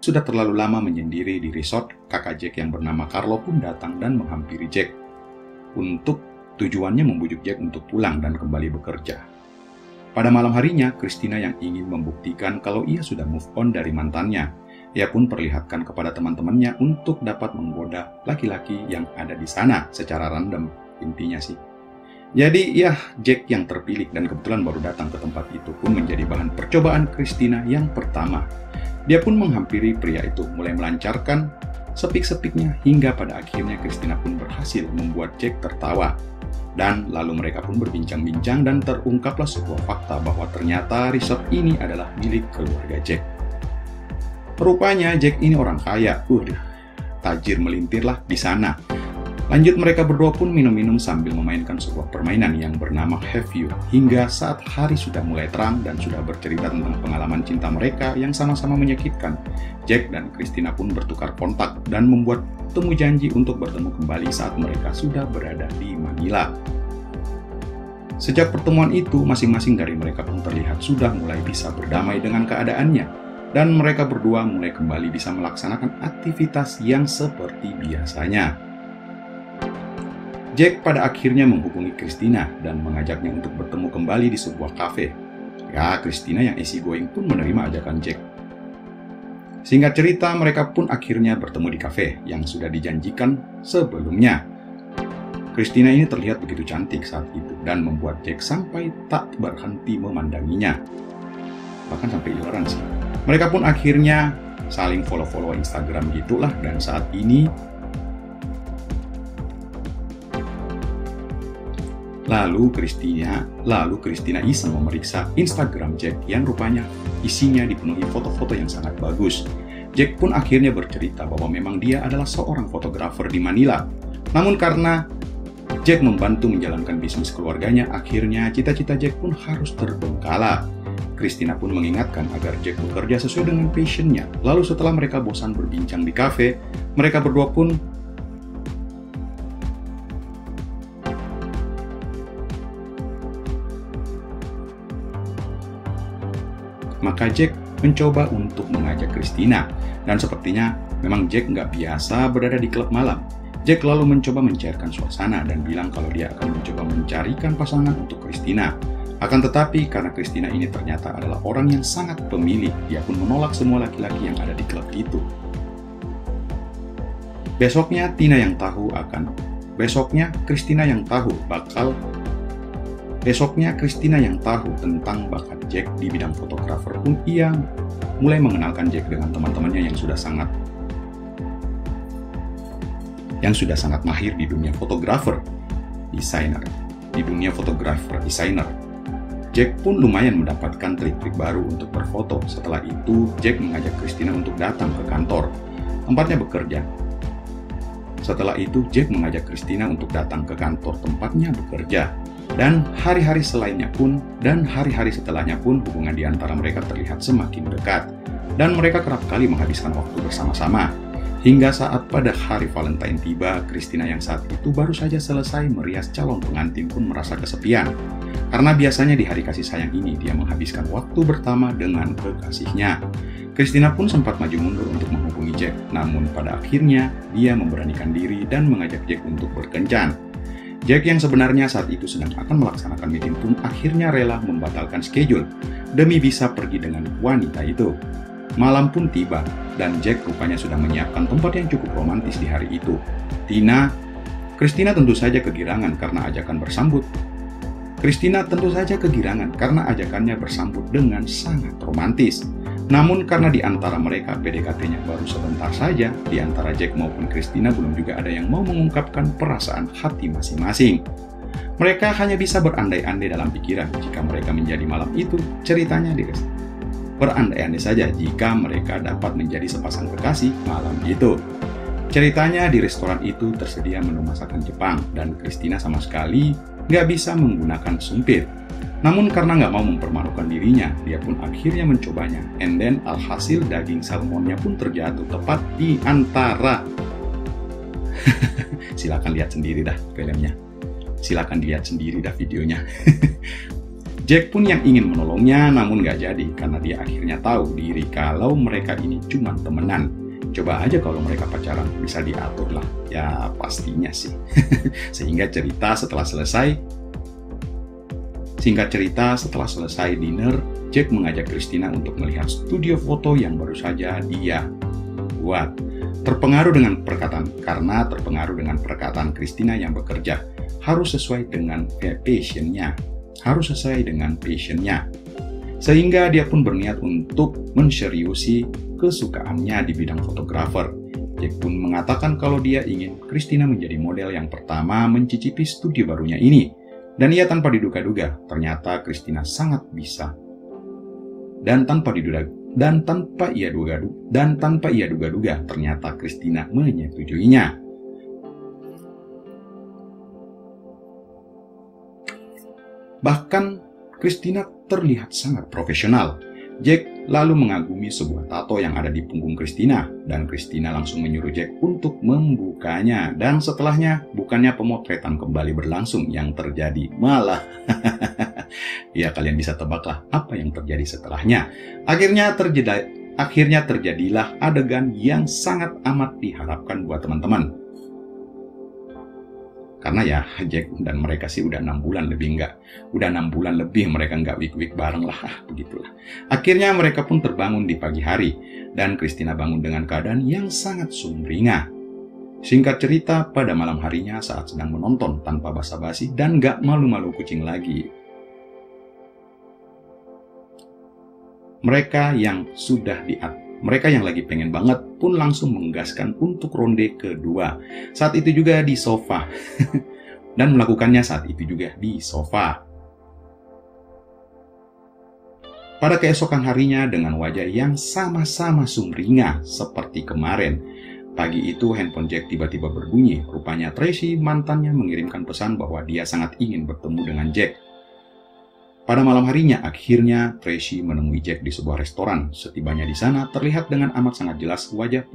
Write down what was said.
sudah terlalu lama menyendiri di resort, kakak Jack yang bernama Carlo pun datang dan menghampiri Jack. Untuk tujuannya membujuk Jack untuk pulang dan kembali bekerja. Pada malam harinya, Christina yang ingin membuktikan kalau ia sudah move on dari mantannya. Ia pun perlihatkan kepada teman-temannya untuk dapat menggoda laki-laki yang ada di sana secara random, intinya sih. Jadi ya, Jack yang terpilih dan kebetulan baru datang ke tempat itu pun menjadi bahan percobaan Christina yang pertama. Dia pun menghampiri pria itu, mulai melancarkan sepik-sepiknya hingga pada akhirnya Christina pun berhasil membuat Jack tertawa. Dan lalu mereka pun berbincang-bincang dan terungkaplah sebuah fakta bahwa ternyata resort ini adalah milik keluarga Jack. Rupanya Jack ini orang kaya, tajir melintirlah di sana. Lanjut mereka berdua pun minum-minum sambil memainkan sebuah permainan yang bernama Have You. Hingga saat hari sudah mulai terang dan sudah bercerita tentang pengalaman cinta mereka yang sama-sama menyakitkan, Jack dan Christina pun bertukar kontak dan membuat temu janji untuk bertemu kembali saat mereka sudah berada di Manila. Sejak pertemuan itu, masing-masing dari mereka pun terlihat sudah mulai bisa berdamai dengan keadaannya. Dan mereka berdua mulai kembali bisa melaksanakan aktivitas yang seperti biasanya. Jack pada akhirnya menghubungi Christina dan mengajaknya untuk bertemu kembali di sebuah kafe. Ya, Christina yang easy going pun menerima ajakan Jack. Singkat cerita, mereka pun akhirnya bertemu di kafe yang sudah dijanjikan sebelumnya. Christina ini terlihat begitu cantik saat itu dan membuat Jack sampai tak berhenti memandanginya. Bahkan sampai iluran sih. Mereka pun akhirnya saling follow-follow Instagram gitulah, dan saat ini Lalu Christina iseng memeriksa Instagram Jack yang rupanya isinya dipenuhi foto-foto yang sangat bagus. Jack pun akhirnya bercerita bahwa memang dia adalah seorang fotografer di Manila. Namun karena Jack membantu menjalankan bisnis keluarganya, akhirnya cita-cita Jack pun harus terbengkalai. Christina pun mengingatkan agar Jack bekerja sesuai dengan passion-nya. Lalu setelah mereka bosan berbincang di kafe, mereka berdua pun maka Jack mencoba untuk mengajak Christina. Dan sepertinya memang Jack nggak biasa berada di klub malam. Jack lalu mencoba mencairkan suasana dan bilang kalau dia akan mencoba mencarikan pasangan untuk Christina. Akan tetapi, karena Christina ini ternyata adalah orang yang sangat pemilih, dia pun menolak semua laki-laki yang ada di klub itu. Besoknya, Christina yang tahu tentang bakat Jack di bidang fotografer pun ia mulai mengenalkan Jack dengan teman-temannya yang sudah sangat mahir di dunia fotografer desainer. Jack pun lumayan mendapatkan trik-trik baru untuk berfoto. Setelah itu, Jack mengajak Christina untuk datang ke kantor tempatnya bekerja. Dan hari-hari setelahnya pun hubungan di antara mereka terlihat semakin dekat. Dan mereka kerap kali menghabiskan waktu bersama-sama. Hingga saat pada hari Valentine tiba, Christina yang saat itu baru saja selesai merias calon pengantin pun merasa kesepian. Karena biasanya di hari kasih sayang ini dia menghabiskan waktu bersama dengan kekasihnya. Christina pun sempat maju mundur untuk menghubungi Jack, namun pada akhirnya dia memberanikan diri dan mengajak Jack untuk berkencan. Jack yang sebenarnya saat itu sedang akan melaksanakan meeting pun akhirnya rela membatalkan schedule demi bisa pergi dengan wanita itu. Malam pun tiba, dan Jack rupanya sudah menyiapkan tempat yang cukup romantis di hari itu. Christina tentu saja kegirangan karena ajakannya bersambut dengan sangat romantis. Namun karena di antara mereka PDKT-nya baru sebentar saja, di antara Jack maupun Christina belum juga ada yang mau mengungkapkan perasaan hati masing-masing. Mereka hanya bisa berandai-andai dalam pikiran jika mereka menjadi malam itu, berandai-andai saja jika mereka dapat menjadi sepasang kekasih malam itu. Ceritanya di restoran itu tersedia menu masakan Jepang dan Christina sama sekali nggak bisa menggunakan sumpit. Namun karena nggak mau mempermalukan dirinya, dia pun akhirnya mencobanya. And then alhasil daging salmonnya pun terjatuh tepat di antara. Silakan lihat sendiri dah filmnya. Silakan dilihat sendiri dah videonya. Jack pun yang ingin menolongnya, namun gak jadi karena dia akhirnya tahu diri kalau mereka ini cuma temenan. Coba aja kalau mereka pacaran, bisa diatur lah. Ya pastinya sih. Singkat cerita setelah selesai dinner, Jack mengajak Christina untuk melihat studio foto yang baru saja dia buat. Terpengaruh dengan perkataan Christina yang bekerja. Harus sesuai dengan passionnya. Sehingga dia pun berniat untuk menseriusi kesukaannya di bidang fotografer. Jack pun mengatakan kalau dia ingin Christina menjadi model yang pertama mencicipi studio barunya ini. Dan ia tanpa diduga-duga, ternyata Christina sangat bisa. Dan tanpa ia duga-duga, ternyata Christina menyetujuinya. Bahkan Christina terlihat sangat profesional. Jack lalu mengagumi sebuah tato yang ada di punggung Christina, dan Christina langsung menyuruh Jack untuk membukanya. Dan setelahnya, bukannya pemotretan kembali berlangsung, yang terjadi malah ya kalian bisa tebaklah apa yang terjadi setelahnya. Akhirnya terjadilah adegan yang sangat amat diharapkan buat teman-teman. Karena ya Jack dan mereka sih udah 6 bulan lebih mereka nggak wik-wik bareng lah, begitulah. Akhirnya mereka pun terbangun di pagi hari, dan Christina bangun dengan keadaan yang sangat sumringah. Singkat cerita, pada malam harinya saat sedang menonton tanpa basa-basi dan nggak malu-malu kucing lagi, mereka yang lagi pengen banget pun langsung menggaskan untuk ronde kedua. Saat itu juga di sofa. Dan melakukannya saat itu juga di sofa. Pada keesokan harinya dengan wajah yang sama-sama sumringah seperti kemarin. Pagi itu handphone Jack tiba-tiba berbunyi. Rupanya Tracy, mantannya, mengirimkan pesan bahwa dia sangat ingin bertemu dengan Jack. Pada malam harinya, akhirnya Tracy menemui Jack di sebuah restoran. Setibanya di sana, terlihat dengan amat sangat jelas wajah